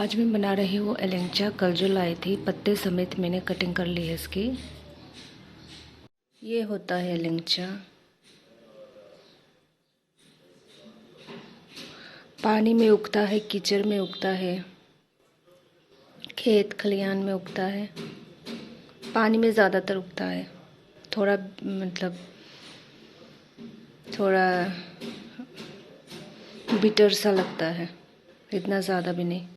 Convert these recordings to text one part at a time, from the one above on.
आज मैं बना रही हूँ एलेंचा। कल जो लाई थी पत्ते समेत मैंने कटिंग कर ली है इसकी। ये होता है एलेंचा। पानी में उगता है, कीचड़ में उगता है, खेत खलिहान में उगता है। पानी में ज़्यादातर उगता है। थोड़ा थोड़ा बिटर सा लगता है, इतना ज़्यादा भी नहीं।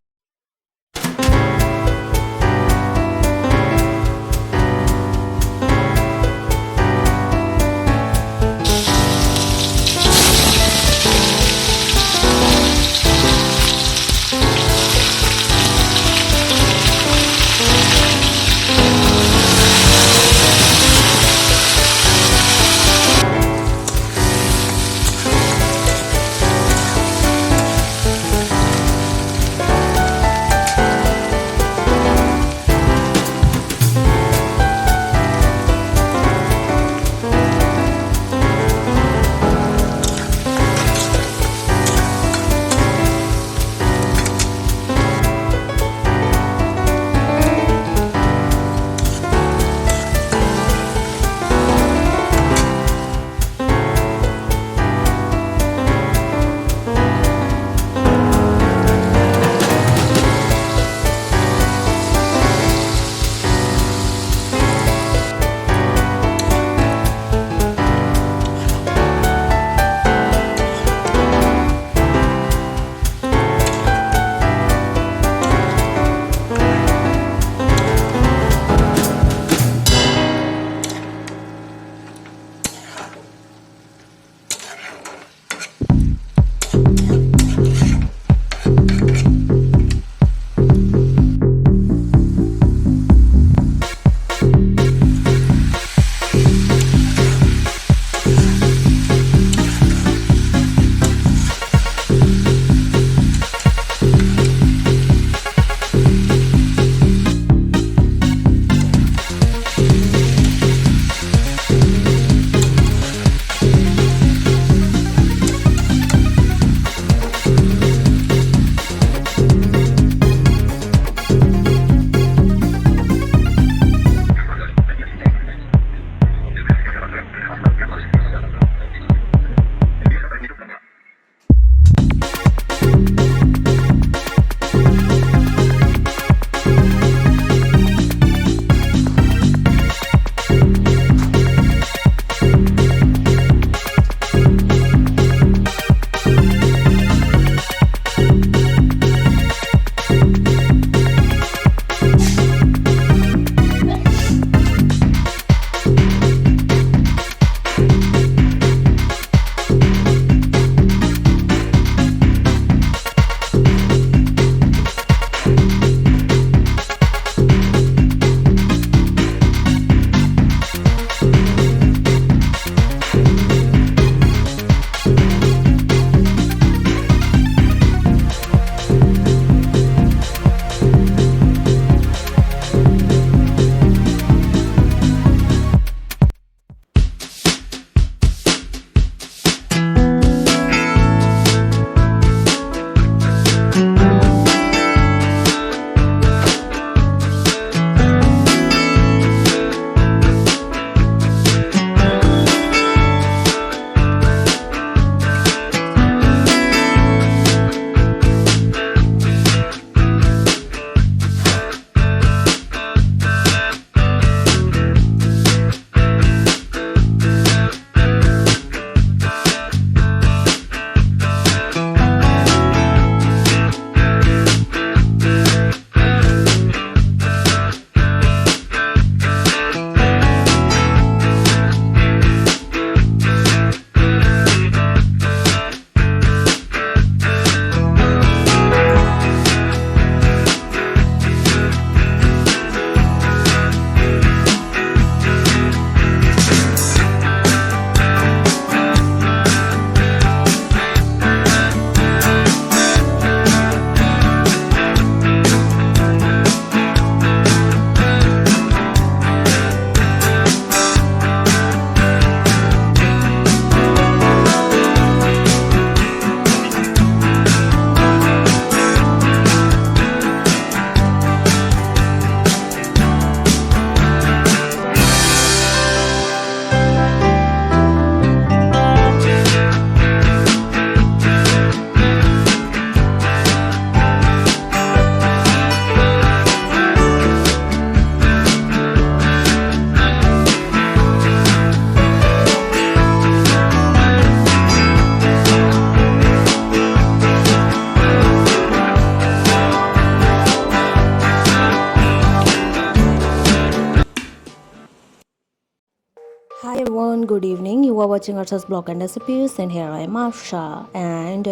everyone, good evening. You are watching Arsha's Blog and Recipes, and here I am Arsha, and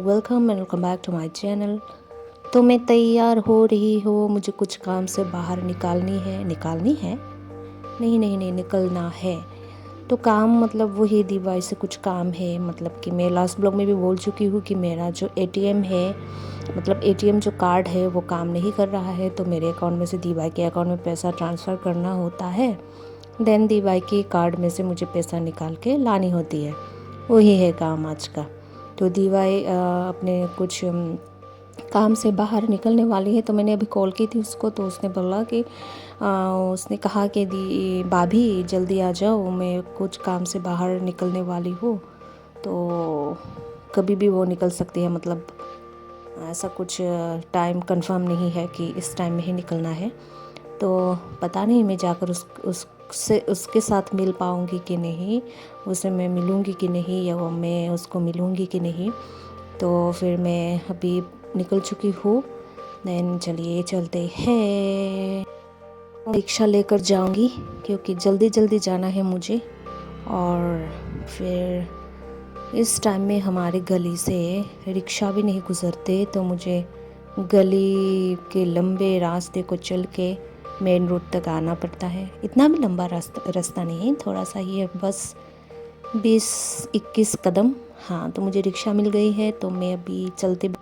welcome back to my channel. तो मैं तैयार हो रही हूँ, मुझे कुछ काम से बाहर निकलनी है नहीं निकलना है। तो काम मतलब वही दीवार से कुछ काम है, मतलब कि मैं लास्ट ब्लॉग में भी बोल चुकी हूँ कि मेरा जो एटीएम है, मतलब एटीएम जो कार्ड है वो काम नहीं कर रहा है। तो मेरे अकाउंट में से दीवार के अकाउंट में पैसा ट्रांसफ़र करना होता है, देन दीवाई की कार्ड में से मुझे पैसा निकाल के लानी होती है। वही है काम आज का। तो दीवाई अपने कुछ काम से बाहर निकलने वाली है, तो मैंने अभी कॉल की थी उसको, तो उसने बोला कि उसने कहा कि दी भाभी जल्दी आ जाओ, मैं कुछ काम से बाहर निकलने वाली हूँ। तो कभी भी वो निकल सकती है, मतलब ऐसा कुछ टाइम कंफर्म नहीं है कि इस टाइम में ही निकलना है। तो पता नहीं मैं जाकर उसके साथ मिल पाऊँगी कि नहीं, उसे मैं मिलूँगी कि नहीं, या वो मैं उसको मिलूँगी कि नहीं। तो फिर मैं अभी निकल चुकी हूँ। देन चलिए चलते हैं। रिक्शा लेकर जाऊँगी क्योंकि जल्दी जाना है मुझे। और फिर इस टाइम में हमारे गली से रिक्शा भी नहीं गुज़रते, तो मुझे गली के लंबे रास्ते को चल के मेन रोड तक आना पड़ता है। इतना भी लंबा रास्ता नहीं है, थोड़ा सा ही है, बस 20-21 कदम। हाँ, तो मुझे रिक्शा मिल गई है, तो मैं अभी चलते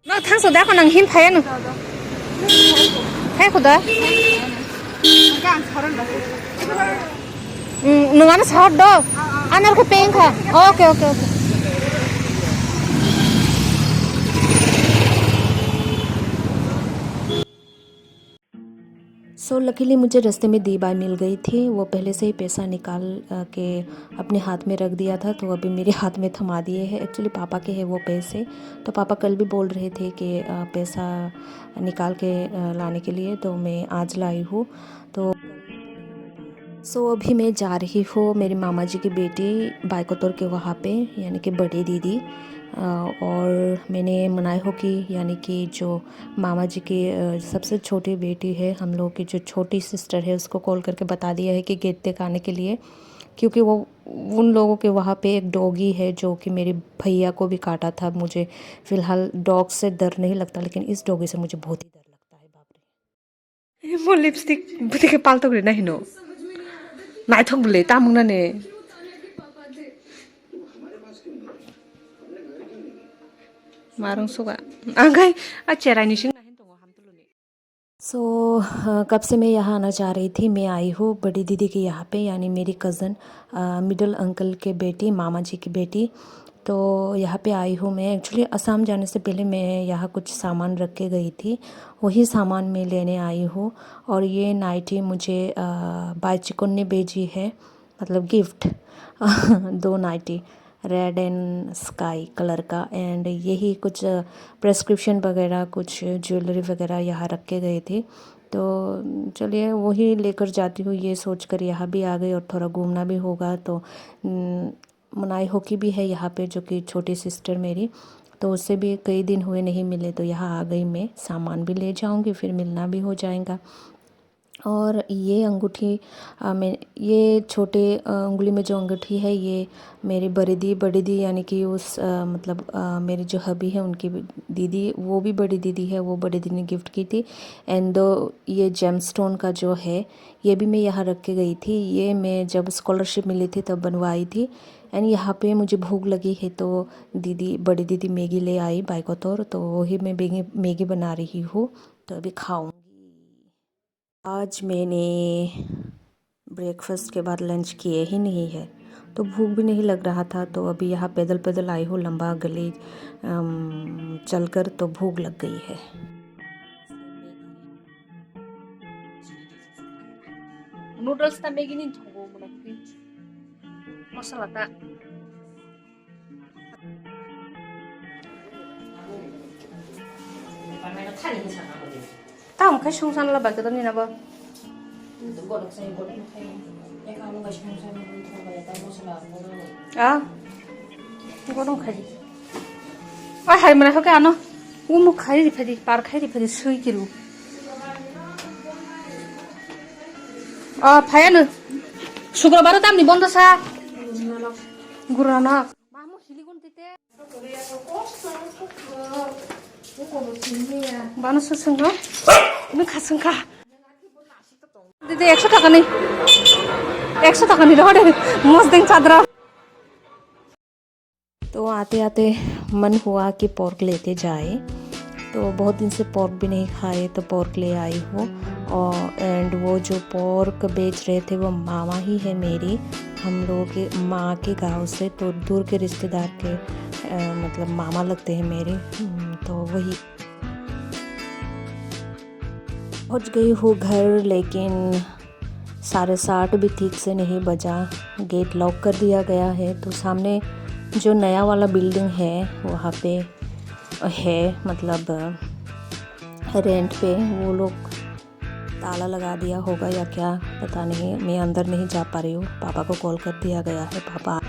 너 탕수 내가 난 힘 파야는 해고다. 너는 사도 안 이렇게 뺑카. 오케이. सो लकीली मुझे रास्ते में दीवार मिल गई थी। वो पहले से ही पैसा निकाल के अपने हाथ में रख दिया था, तो अभी मेरे हाथ में थमा दिए हैं। एक्चुअली पापा के हैं वो पैसे, तो पापा कल भी बोल रहे थे कि पैसा निकाल के लाने के लिए, तो मैं आज लाई हूँ। तो अभी मैं जा रही हूँ मेरी मामा जी की बेटी बाइकोतौर के वहाँ पे, यानी कि बड़ी दीदी। और मैंने मनाई हो कि यानी कि जो मामा जी की सबसे छोटी बेटी है, हम लोग की जो छोटी सिस्टर है, उसको कॉल करके बता दिया है कि गेट तक आने के लिए, क्योंकि वो उन लोगों के वहाँ पे एक डॉगी है जो कि मेरे भैया को भी काटा था। मुझे फ़िलहाल डॉग से डर नहीं लगता, लेकिन इस डॉगी से मुझे बहुत ही डर लगता है। बाप रे, वो लिपस्टिक बुद्धि के पाल तो नहीं नो नाइथों बोले तामुंगना ने मारंग सोगा आंगाई अच्छा रानी सिंह नहीं तो हम तो लोने। कब से मैं यहाँ आना चाह रही थी। मैं आई हूँ बड़ी दीदी के यहाँ पे, यानी मेरी कज़न मिडल अंकल के बेटी, मामा जी की बेटी। तो यहाँ पे आई हूँ मैं। एक्चुअली असम जाने से पहले मैं यहाँ कुछ सामान रख के गई थी, वही सामान मैं लेने आई हूँ। और ये नाइटी मुझे बाय चिकन ने भेजी है, मतलब gift. 2 nighty red and sky colour का, एंड यही कुछ प्रेस्क्रिप्शन वगैरह, कुछ ज्वेलरी वगैरह यहाँ रख के गए थे। तो चलिए वही लेकर जाती हूँ, ये सोचकर यहाँ भी आ गई, और थोड़ा घूमना भी होगा। तो मनाई होकी भी है यहाँ पे, जो कि छोटी सिस्टर मेरी, तो उससे भी कई दिन हुए नहीं मिले, तो यहाँ आ गई मैं। सामान भी ले जाऊँगी, फिर मिलना भी हो जाएगा। और ये अंगूठी मैं ये छोटे उंगली में जो अंगूठी है ये मेरी बड़ी दी यानी कि उस मतलब मेरी जो हबी है उनकी दीदी, वो भी बड़ी दीदी है, वो बड़ी दीदी ने गिफ्ट की थी। एंड ये जेमस्टोन का जो है ये भी मैं यहाँ रख के गई थी। ये मैं जब स्कॉलरशिप मिली थी तब बनवाई थी। एंड यहाँ पे मुझे भूख लगी है तो बड़ी दीदी मैगी ले आई बाइकोतौर, तो वही मैं मैगी बना रही हूँ, तो अभी खाऊँगी। आज मैंने ब्रेकफास्ट के बाद लंच किए ही नहीं है, तो भूख भी नहीं लग रहा था। तो अभी यहाँ पैदल पैदल आई हूँ लंबा गली चलकर, तो भूख लग गई है। नूडल्स ता मैगी नहीं थोगो मुनक्की मसाला ता ताम खाय संसान ला बागदा नि ना बा गरम खाई आ हाय मना हो के आनो वो मु खाई रिफादी पार खाई रिफादी सई किलो फायानो शुक्रबार तामनि बन्द सा गुरुनानक मामु हिलिगुन तिते बानो सुसंगा नो खासंखा दीदी 100 টাকা नहीं 100 টাকা नहीं रहो दे मस्त चादरा। तो आते आते मन हुआ कि पोर्क लेते जाए, तो बहुत दिन से पोर्क भी नहीं खाए, तो पोर्क ले आई हूँ। और एंड वो जो पोर्क बेच रहे थे वो मामा ही है मेरी, हम लोगों के माँ के गांव से, तो दूर के रिश्तेदार के मतलब मामा लगते हैं मेरे। तो वही पहुँच गई हूँ घर, लेकिन 7:30 भी ठीक से नहीं बजा। गेट लॉक कर दिया गया है। तो सामने जो नया वाला बिल्डिंग है वहाँ पे है मतलब रेंट पे, वो लोग ताला लगा दिया होगा या क्या पता नहीं, मैं अंदर नहीं जा पा रही हूँ। पापा को कॉल कर दिया गया है, पापा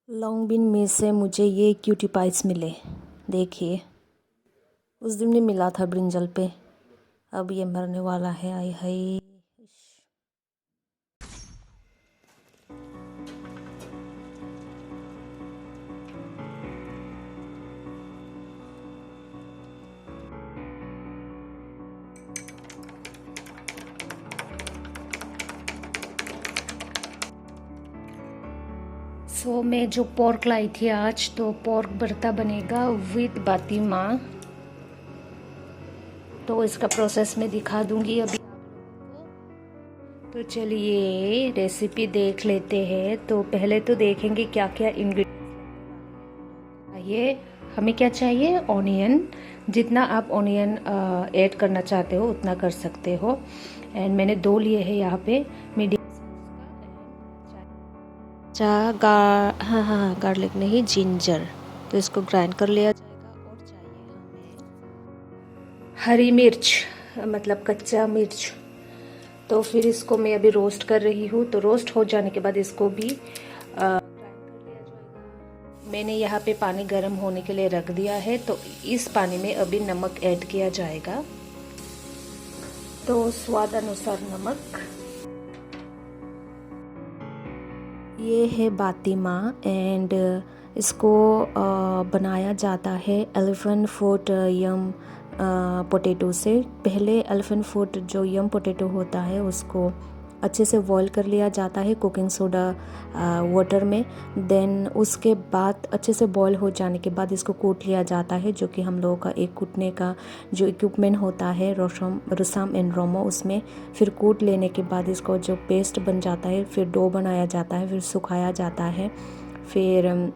लॉन्ग बिन में से मुझे ये क्यूटी पाइस मिले। देखिए उस दिन भी मिला था ब्रिंजल पे, अब ये मरने वाला है। आई हाय सो मैं जो पोर्क लाई थी आज, तो पोर्क भरता बनेगा विद बाती माँ। तो इसका प्रोसेस मैं दिखा दूंगी अभी। तो चलिए रेसिपी देख लेते हैं। तो पहले तो देखेंगे क्या क्या इंग्रेडिएंट्स चाहिए। हमें क्या चाहिए, ऑनियन, जितना आप ऑनियन ऐड करना चाहते हो उतना कर सकते हो। एंड मैंने 2 लिए हैं यहाँ पे मीडियम। हाँ गार्लिक नहीं, जिंजर, तो इसको ग्राइंड कर लिया जाएगा। और चाहिए हमें हरी मिर्च मतलब कच्चा मिर्च। तो फिर इसको मैं अभी रोस्ट कर रही हूँ। तो रोस्ट हो जाने के बाद इसको भी ग्राइंड कर लिया जाएगा। मैंने यहाँ पे पानी गर्म होने के लिए रख दिया है। तो इस पानी में अभी नमक ऐड किया जाएगा। तो स्वाद अनुसार नमक, ये है बातिमा एंड इसको बनाया जाता है एलिफेंट फूड यम पोटैटो से। पहले एलिफेंट फूड जो यम पोटैटो होता है उसको अच्छे से बॉईल कर लिया जाता है कुकिंग सोडा वाटर में। देन उसके बाद अच्छे से बॉईल हो जाने के बाद इसको कूट लिया जाता है, जो कि हम लोगों का एक कूटने का जो इक्विपमेंट होता है रसम एंड रोमो, उसमें फिर कूट लेने के बाद इसको जो पेस्ट बन जाता है, फिर डो बनाया जाता है, फिर सुखाया जाता है, फिर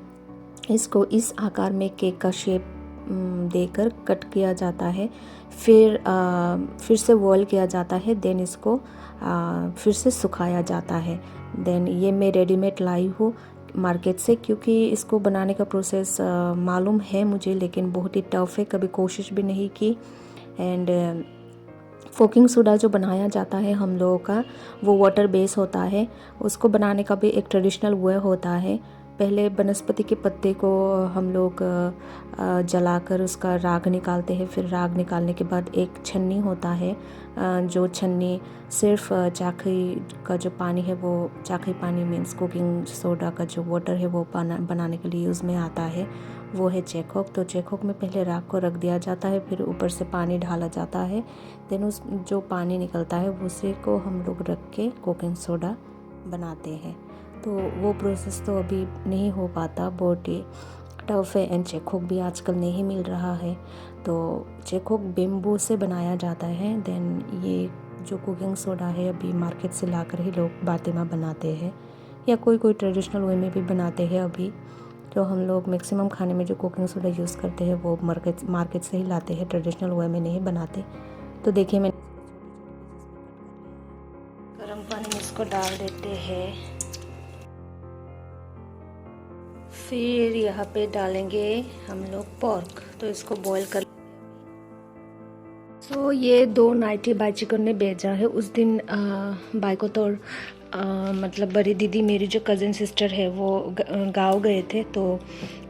इसको इस आकार में केक का शेप देकर कट किया जाता है, फिर से बॉईल किया जाता है, देन इसको फिर से सुखाया जाता है। देन ये मैं रेडीमेड लाई हूँ मार्केट से, क्योंकि इसको बनाने का प्रोसेस मालूम है मुझे, लेकिन बहुत ही टफ है, कभी कोशिश भी नहीं की। एंड कुकिंग सोडा जो बनाया जाता है हम लोगों का वो वाटर बेस होता है। उसको बनाने का भी एक ट्रेडिशनल वे होता है। पहले वनस्पति के पत्ते को हम लोग जलाकर उसका राग निकालते हैं, फिर राग निकालने के बाद एक छन्नी होता है, जो छन्नी सिर्फ चाखी का जो पानी है वो चाखी पानी मीन्स कुकिंग सोडा का जो वाटर है वो बनाने के लिए यूज़ में आता है, वो है चेकहोक। तो चेकहोक में पहले राख को रख दिया जाता है, फिर ऊपर से पानी डाला जाता है, देन उस जो पानी निकलता है उसी को हम लोग रख के कुकिंग सोडा बनाते हैं। तो वो प्रोसेस तो अभी नहीं हो पाता, बहुत ही टफ है। एंड चेकहोक भी आजकल नहीं मिल रहा है, तो चेकहोक बेम्बू से बनाया जाता है। देन ये जो कुकिंग सोडा है अभी मार्केट से लाकर ही लोग बातिमा बनाते हैं, या कोई कोई ट्रेडिशनल वे में भी बनाते हैं। अभी तो हम लोग मैक्सिमम खाने में जो कुकिंग सोडा यूज़ करते हैं वो मार्केट से ही लाते हैं, ट्रेडिशनल वे में नहीं बनाते। तो देखिए मैंने गर्म पानी में इसको डाल देते हैं, फिर यहाँ पे डालेंगे हम लोग पोर्क, तो इसको बॉईल कर। सो ये 2 नाइटी बाई चिकन ने भेजा है उस दिन बाई को, तो मतलब बड़ी दीदी मेरी जो कज़न सिस्टर है वो गाँव गए थे, तो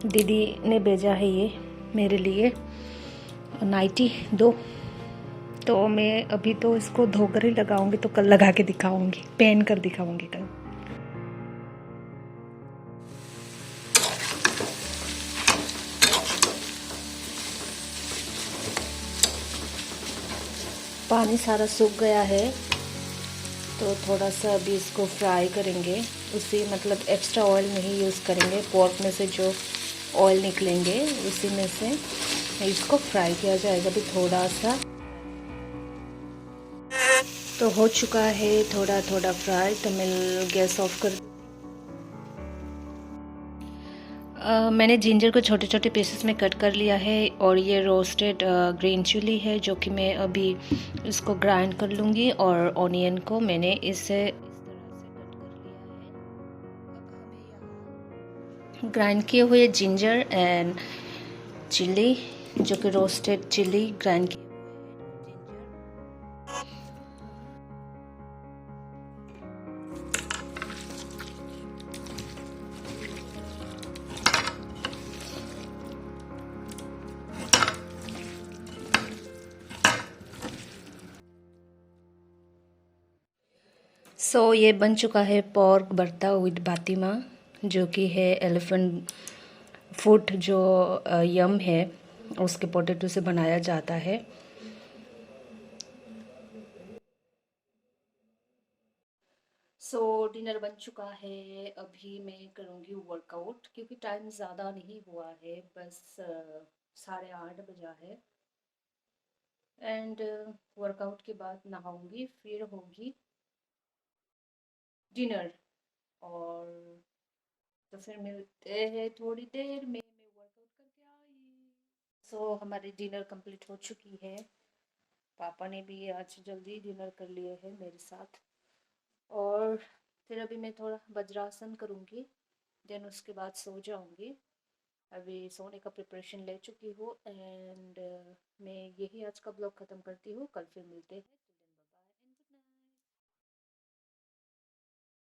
दीदी ने भेजा है ये मेरे लिए नाइटी 2। तो मैं अभी तो इसको धोकर ही लगाऊंगी, तो कल लगा के दिखाऊंगी, पहन कर दिखाऊंगी कल। पानी सारा सूख गया है, तो थोड़ा सा अभी इसको फ्राई करेंगे। उसी मतलब एक्स्ट्रा ऑयल नहीं यूज़ करेंगे, पोर्क में से जो ऑयल निकलेंगे उसी में से इसको फ्राई किया जाएगा अभी थोड़ा सा। तो हो चुका है थोड़ा थोड़ा फ्राई, तो मैं गैस ऑफ कर। मैंने जिंजर को छोटे छोटे पीसेस में कट कर लिया है, और ये रोस्टेड ग्रीन चिली है जो कि मैं अभी इसको ग्राइंड कर लूँगी, और ऑनियन को मैंने इससे इस तरह से कट कर लिया है। ग्राइंड किए हुए जिंजर एंड चिली, जो कि रोस्टेड चिली ग्राइंड किए। सो ये बन चुका है पोर्क भरता विद बातिमा, जो कि है एलिफेंट फूड जो यम है उसके पोटैटो से बनाया जाता है। सो डिनर बन चुका है, अभी मैं करूँगी वर्कआउट, क्योंकि टाइम ज़्यादा नहीं हुआ है, बस 8:30 बजा है। एंड वर्कआउट के बाद नहाऊंगी, फिर होगी डिनर, और तो फिर मिलते हैं थोड़ी देर में, मैं वर्कआउट करके आई। सो हमारी डिनर कंप्लीट हो चुकी है, पापा ने भी आज जल्दी डिनर कर लिए है मेरे साथ। और फिर अभी मैं थोड़ा वज्रासन करूँगी, देन उसके बाद सो जाऊँगी। अभी सोने का प्रिपरेशन ले चुकी हूँ, एंड मैं यही आज का ब्लॉग ख़त्म करती हूँ, कल फिर मिलते हैं।